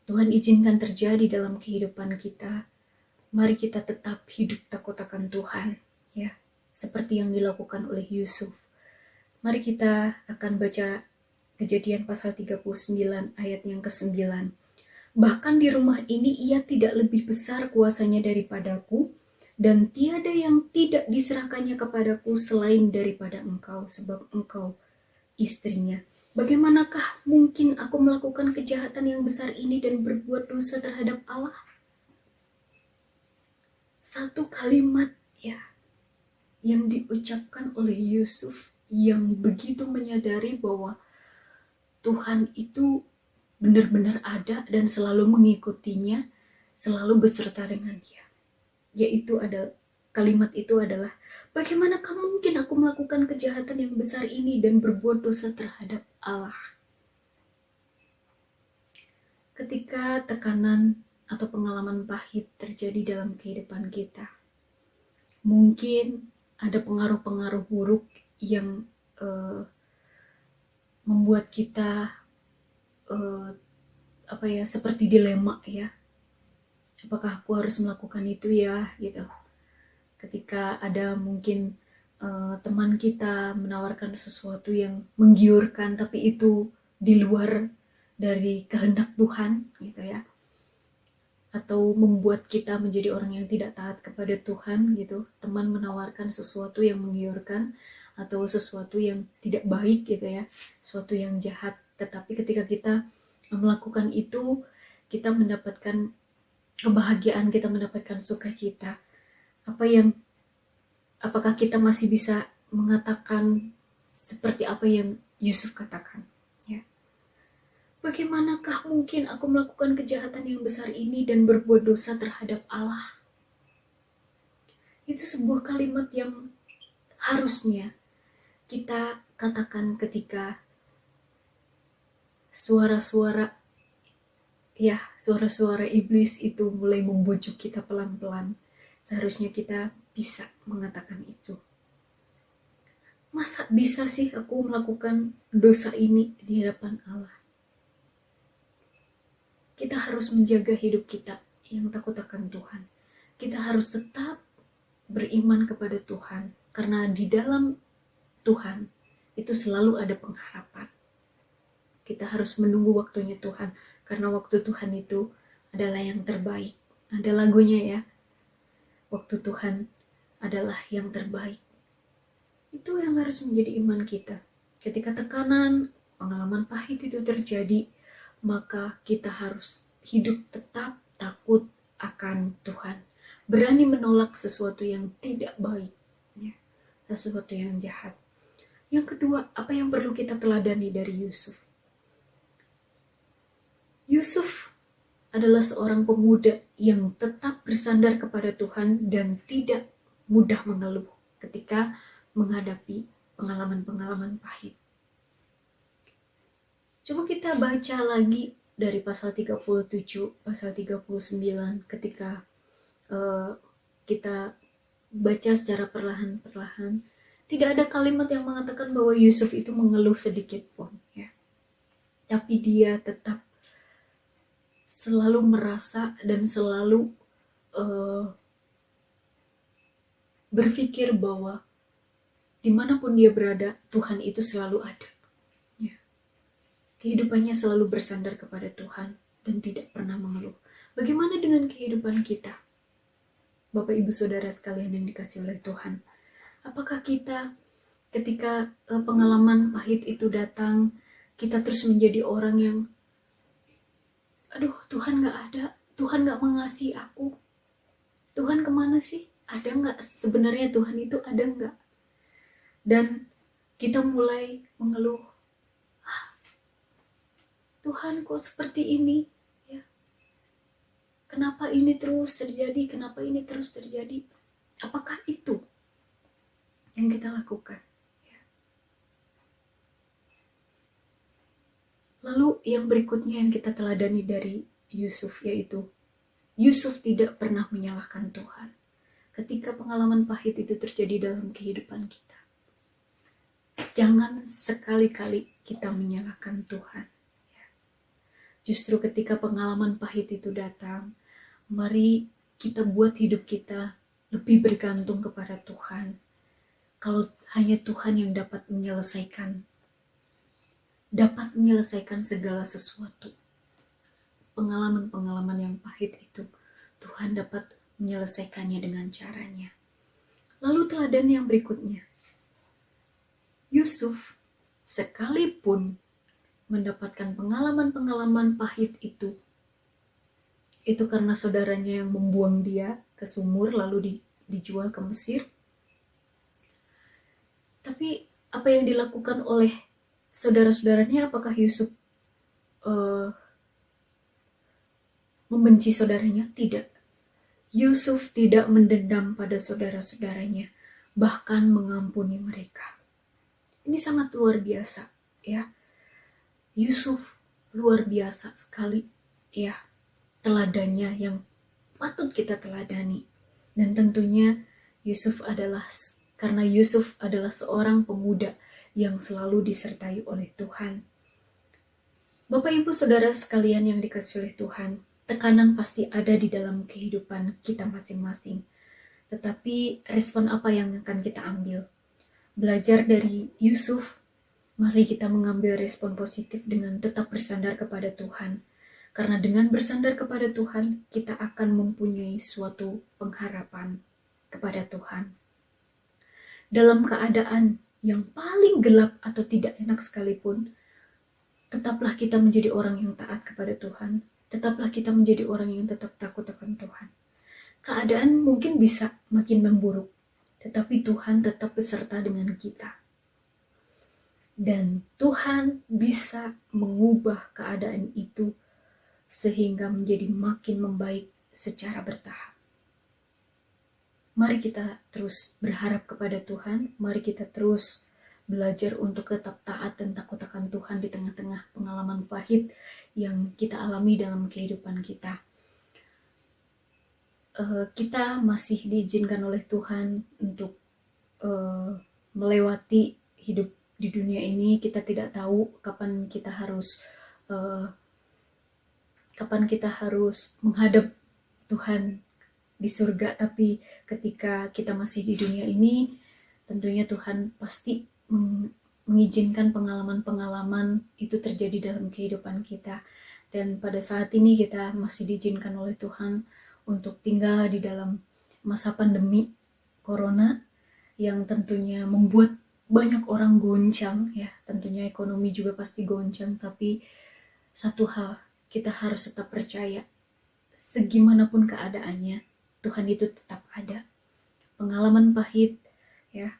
Tuhan izinkan terjadi dalam kehidupan kita, mari kita tetap hidup takut akan Tuhan, ya, seperti yang dilakukan oleh Yusuf. Mari kita akan baca Kejadian pasal 39 ayat yang ke-9. Bahkan di rumah ini ia tidak lebih besar kuasanya daripadaku, dan tiada yang tidak diserahkannya kepadaku selain daripada engkau, sebab engkau istrinya. Bagaimanakah mungkin aku melakukan kejahatan yang besar ini dan berbuat dosa terhadap Allah? Satu kalimat, ya, yang diucapkan oleh Yusuf yang begitu menyadari bahwa Tuhan itu benar-benar ada dan selalu mengikutinya, selalu beserta dengan dia. Yaitu adalah kalimat itu adalah, bagaimanakah mungkin aku melakukan kejahatan yang besar ini dan berbuat dosa terhadap Allah? Ketika tekanan atau pengalaman pahit terjadi dalam kehidupan kita, mungkin ada pengaruh-pengaruh buruk yang membuat kita seperti dilema ya. Apakah aku harus melakukan itu ya gitu. Ketika ada mungkin teman kita menawarkan sesuatu yang menggiurkan tapi itu di luar dari kehendak Tuhan gitu ya, atau membuat kita menjadi orang yang tidak taat kepada Tuhan gitu. Teman menawarkan sesuatu yang menggiurkan atau sesuatu yang tidak baik gitu ya, sesuatu yang jahat, tetapi ketika kita melakukan itu kita mendapatkan kebahagiaan, kita mendapatkan sukacita. Apakah kita masih bisa mengatakan seperti apa yang Yusuf katakan? Ya. Bagaimanakah mungkin aku melakukan kejahatan yang besar ini dan berbuat dosa terhadap Allah? Itu sebuah kalimat yang harusnya kita katakan ketika suara-suara iblis itu mulai membujuk kita pelan-pelan. Seharusnya kita bisa mengatakan itu. Masa bisa sih aku melakukan dosa ini di hadapan Allah? Kita harus menjaga hidup kita yang takut akan Tuhan. Kita harus tetap beriman kepada Tuhan, karena di dalam Tuhan itu selalu ada pengharapan. Kita harus menunggu waktunya Tuhan, karena waktu Tuhan itu adalah yang terbaik. Ada lagunya ya, waktu Tuhan adalah yang terbaik. Itu yang harus menjadi iman kita. Ketika tekanan, pengalaman pahit itu terjadi, maka kita harus hidup tetap takut akan Tuhan. Berani menolak sesuatu yang tidak baik, ya, sesuatu yang jahat. Yang kedua, apa yang perlu kita teladani dari Yusuf? Yusuf adalah seorang pemuda yang tetap bersandar kepada Tuhan dan tidak mudah mengeluh ketika menghadapi pengalaman-pengalaman pahit. Coba kita baca lagi dari pasal 37, pasal 39 ketika kita baca secara perlahan-perlahan. Tidak ada kalimat yang mengatakan bahwa Yusuf itu mengeluh sedikit pun, ya. Tapi dia tetap selalu merasa dan selalu berpikir bahwa dimanapun dia berada, Tuhan itu selalu ada. Ya. Kehidupannya selalu bersandar kepada Tuhan dan tidak pernah mengeluh. Bagaimana dengan kehidupan kita? Bapak Ibu Saudara sekalian yang dikasihi oleh Tuhan. Apakah kita ketika pengalaman pahit itu datang, kita terus menjadi orang yang aduh, Tuhan gak ada, Tuhan gak mengasihi aku, Tuhan kemana sih? Ada gak sebenarnya Tuhan itu ada gak? Dan kita mulai mengeluh, Tuhan kok seperti ini? Ya. Kenapa ini terus terjadi? Kenapa ini terus terjadi? Apakah itu yang kita lakukan? Ya. Lalu yang berikutnya yang kita teladani dari Yusuf, yaitu Yusuf tidak pernah menyalahkan Tuhan ketika pengalaman pahit itu terjadi dalam kehidupan kita. Jangan sekali-kali kita menyalahkan Tuhan. Justru ketika pengalaman pahit itu datang, mari kita buat hidup kita lebih bergantung kepada Tuhan. Kalau hanya Tuhan yang dapat menyelesaikan segala sesuatu. Pengalaman-pengalaman yang pahit itu, Tuhan dapat menyelesaikannya dengan caranya. Lalu teladan yang berikutnya. Yusuf sekalipun mendapatkan pengalaman-pengalaman pahit itu karena saudaranya yang membuang dia ke sumur lalu dijual ke Mesir. Tapi apa yang dilakukan oleh saudara-saudaranya, apakah Yusuf membenci saudaranya? Tidak. Yusuf tidak mendendam pada saudara-saudaranya, bahkan mengampuni mereka. Ini sangat luar biasa, ya. Yusuf luar biasa sekali, ya, teladannya yang patut kita teladani. Dan tentunya karena Yusuf adalah seorang pemuda yang selalu disertai oleh Tuhan. Bapak Ibu Saudara sekalian yang dikasihi oleh Tuhan, tekanan pasti ada di dalam kehidupan kita masing-masing. Tetapi respon apa yang akan kita ambil? Belajar dari Yusuf, mari kita mengambil respon positif dengan tetap bersandar kepada Tuhan. Karena dengan bersandar kepada Tuhan, kita akan mempunyai suatu pengharapan kepada Tuhan. Dalam keadaan yang paling gelap atau tidak enak sekalipun, tetaplah kita menjadi orang yang taat kepada Tuhan. Tetaplah kita menjadi orang yang tetap takut akan Tuhan. Keadaan mungkin bisa makin memburuk, tetapi Tuhan tetap beserta dengan kita. Dan Tuhan bisa mengubah keadaan itu sehingga menjadi makin membaik secara bertahap. Mari kita terus berharap kepada Tuhan, mari kita terus belajar untuk tetap taat dan takut akan Tuhan di tengah-tengah pengalaman pahit yang kita alami dalam kehidupan kita. Kita masih diizinkan oleh Tuhan untuk melewati hidup di dunia ini. Kita tidak tahu kapan kita harus menghadap Tuhan di surga, tapi ketika kita masih di dunia ini, tentunya Tuhan pasti mengizinkan pengalaman-pengalaman itu terjadi dalam kehidupan kita. Dan pada saat ini kita masih diizinkan oleh Tuhan untuk tinggal di dalam masa pandemi Corona yang tentunya membuat banyak orang goncang, ya. Tentunya ekonomi juga pasti goncang, tapi satu hal, kita harus tetap percaya, segimanapun keadaannya, Tuhan itu tetap ada. Pengalaman pahit, ya,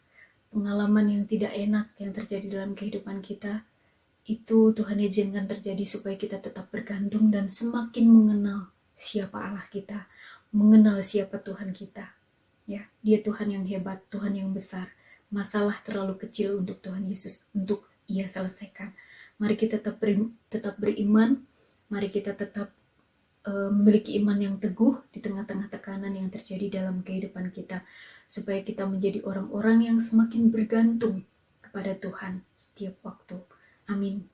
pengalaman yang tidak enak yang terjadi dalam kehidupan kita, itu Tuhan izinkan terjadi supaya kita tetap bergantung dan semakin mengenal siapa Allah kita, mengenal siapa Tuhan kita. Ya, Dia Tuhan yang hebat, Tuhan yang besar. Masalah terlalu kecil untuk Tuhan Yesus untuk Ia selesaikan. Mari kita tetap beriman, mari kita tetap memiliki iman yang teguh di tengah-tengah tekanan yang terjadi dalam kehidupan kita, supaya kita menjadi orang-orang yang semakin bergantung kepada Tuhan setiap waktu. Amin.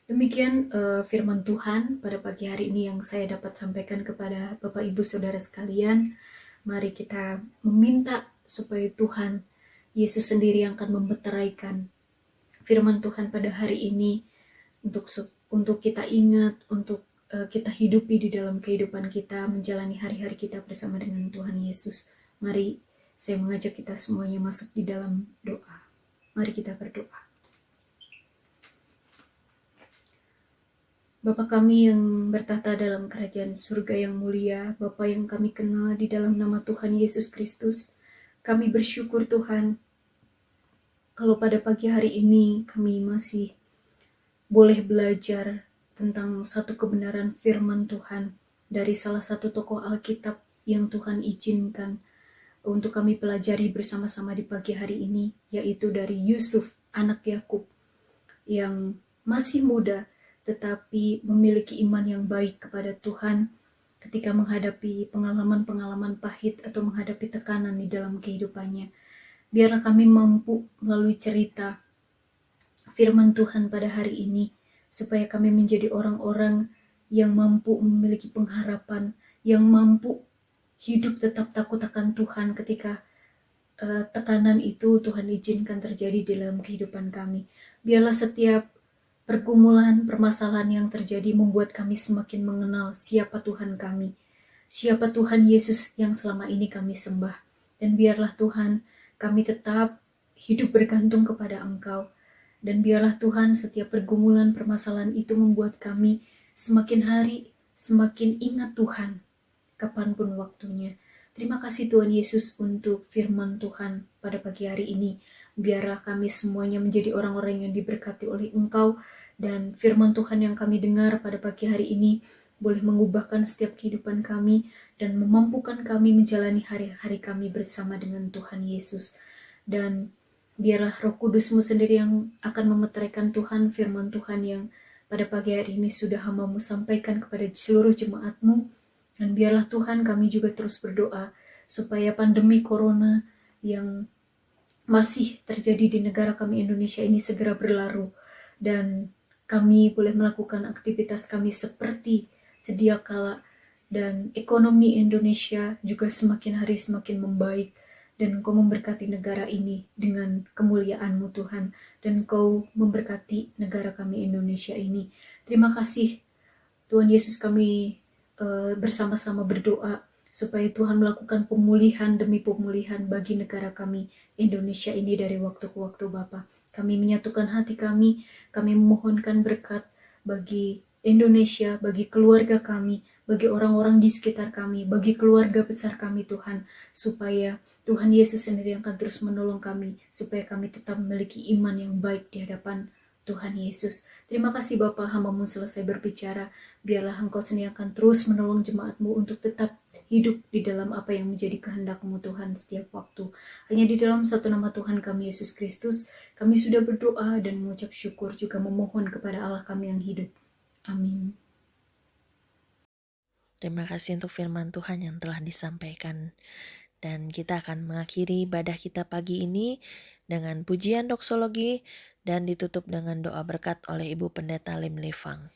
Demikian firman Tuhan pada pagi hari ini yang saya dapat sampaikan kepada Bapak Ibu Saudara sekalian. Mari kita meminta supaya Tuhan Yesus sendiri yang akan membeteraikan firman Tuhan pada hari ini untuk kita ingat, untuk kita hidupi di dalam kehidupan kita, menjalani hari-hari kita bersama dengan Tuhan Yesus. Mari saya mengajak kita semuanya masuk di dalam doa. Mari kita berdoa. Bapa kami yang bertata dalam kerajaan surga yang mulia, Bapa yang kami kenal di dalam nama Tuhan Yesus Kristus, kami bersyukur Tuhan, kalau pada pagi hari ini kami masih boleh belajar tentang satu kebenaran firman Tuhan dari salah satu tokoh Alkitab yang Tuhan izinkan untuk kami pelajari bersama-sama di pagi hari ini, yaitu dari Yusuf, anak Yakub, yang masih muda tetapi memiliki iman yang baik kepada Tuhan ketika menghadapi pengalaman-pengalaman pahit atau menghadapi tekanan di dalam kehidupannya. Biarlah kami mampu melalui cerita firman Tuhan pada hari ini, supaya kami menjadi orang-orang yang mampu memiliki pengharapan, yang mampu hidup tetap takut akan Tuhan ketika tekanan itu Tuhan izinkan terjadi di dalam kehidupan kami. Biarlah setiap pergumulan, permasalahan yang terjadi membuat kami semakin mengenal siapa Tuhan kami, siapa Tuhan Yesus yang selama ini kami sembah. Dan biarlah Tuhan, kami tetap hidup bergantung kepada Engkau. Dan biarlah Tuhan, setiap pergumulan, permasalahan itu membuat kami semakin hari semakin ingat Tuhan, kapanpun waktunya. Terima kasih Tuhan Yesus untuk firman Tuhan pada pagi hari ini. Biarlah kami semuanya menjadi orang-orang yang diberkati oleh Engkau, dan firman Tuhan yang kami dengar pada pagi hari ini boleh mengubahkan setiap kehidupan kami dan memampukan kami menjalani hari-hari kami bersama dengan Tuhan Yesus. Dan biarlah Roh Kudus-Mu sendiri yang akan memeteraikan Tuhan, firman Tuhan yang pada pagi hari ini sudah hamba-Mu sampaikan kepada seluruh jemaat-Mu. Dan biarlah Tuhan, kami juga terus berdoa supaya pandemi corona yang masih terjadi di negara kami Indonesia ini segera berlalu, dan kami boleh melakukan aktivitas kami seperti sedia kala, dan ekonomi Indonesia juga semakin hari semakin membaik, dan Engkau memberkati negara ini dengan kemuliaan-Mu Tuhan, dan Engkau memberkati negara kami Indonesia ini. Terima kasih Tuhan Yesus, kami bersama-sama berdoa supaya Tuhan melakukan pemulihan demi pemulihan bagi negara kami Indonesia ini dari waktu ke waktu Bapa. Kami menyatukan hati kami memohonkan berkat bagi Indonesia, bagi keluarga kami, bagi orang-orang di sekitar kami, bagi keluarga besar kami Tuhan, supaya Tuhan Yesus sendiri akan terus menolong kami, supaya kami tetap memiliki iman yang baik di hadapan Tuhan Yesus. Terima kasih Bapa, hamba-Mu selesai berbicara. Biarlah Engkau sendiri akan terus menolong jemaat-Mu untuk tetap hidup di dalam apa yang menjadi kehendak-Mu Tuhan setiap waktu. Hanya di dalam satu nama Tuhan kami Yesus Kristus, kami sudah berdoa dan mengucap syukur, juga memohon kepada Allah kami yang hidup. Amin. Terima kasih untuk firman Tuhan yang telah disampaikan. Dan kita akan mengakhiri ibadah kita pagi ini dengan pujian doksologi dan ditutup dengan doa berkat oleh Ibu Pendeta Lim Levang.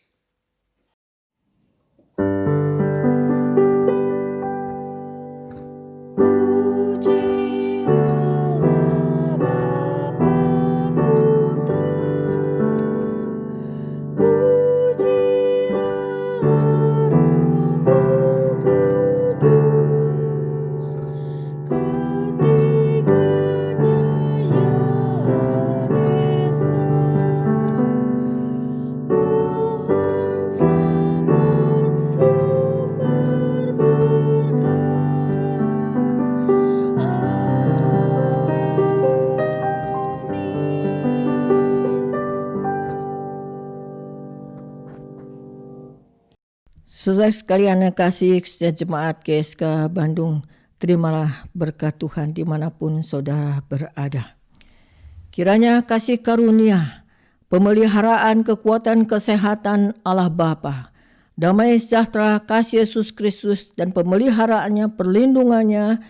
Saudara sekalian yang kasih jemaat GSK Bandung, terimalah berkat Tuhan dimanapun saudara berada. Kiranya kasih karunia, pemeliharaan, kekuatan, kesehatan Allah Bapa, damai sejahtera kasih Yesus Kristus dan pemeliharaannya, perlindungannya,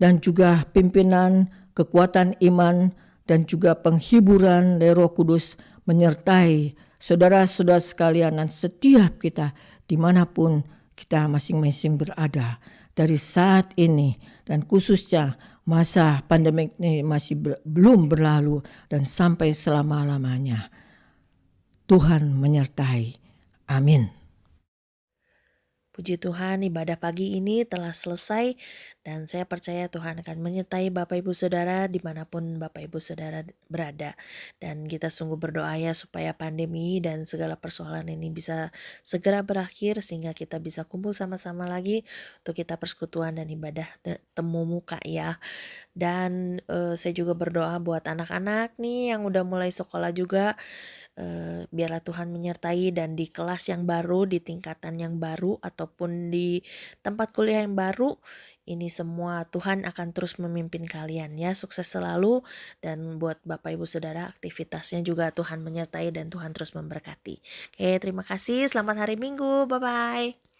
dan juga pimpinan, kekuatan iman, dan juga penghiburan dari Roh Kudus menyertai saudara-saudara sekalian dan setiap kita dimanapun kita masing-masing berada dari saat ini, dan khususnya masa pandemik ini masih belum berlalu dan sampai selama-lamanya. Tuhan menyertai. Amin. Puji Tuhan, ibadah pagi ini telah selesai dan saya percaya Tuhan akan menyertai Bapak Ibu Saudara dimanapun Bapak Ibu Saudara berada. Dan kita sungguh berdoa ya supaya pandemi dan segala persoalan ini bisa segera berakhir sehingga kita bisa kumpul sama-sama lagi untuk kita persekutuan dan ibadah temu muka ya. Dan saya juga berdoa buat anak-anak nih yang udah mulai sekolah juga. Biarlah Tuhan menyertai dan di kelas yang baru, di tingkatan yang baru, ataupun di tempat kuliah yang baru, ini semua Tuhan akan terus memimpin kalian ya. Sukses selalu, dan buat Bapak Ibu Saudara aktivitasnya juga Tuhan menyertai dan Tuhan terus memberkati. Oke, terima kasih. Selamat hari Minggu. Bye-bye.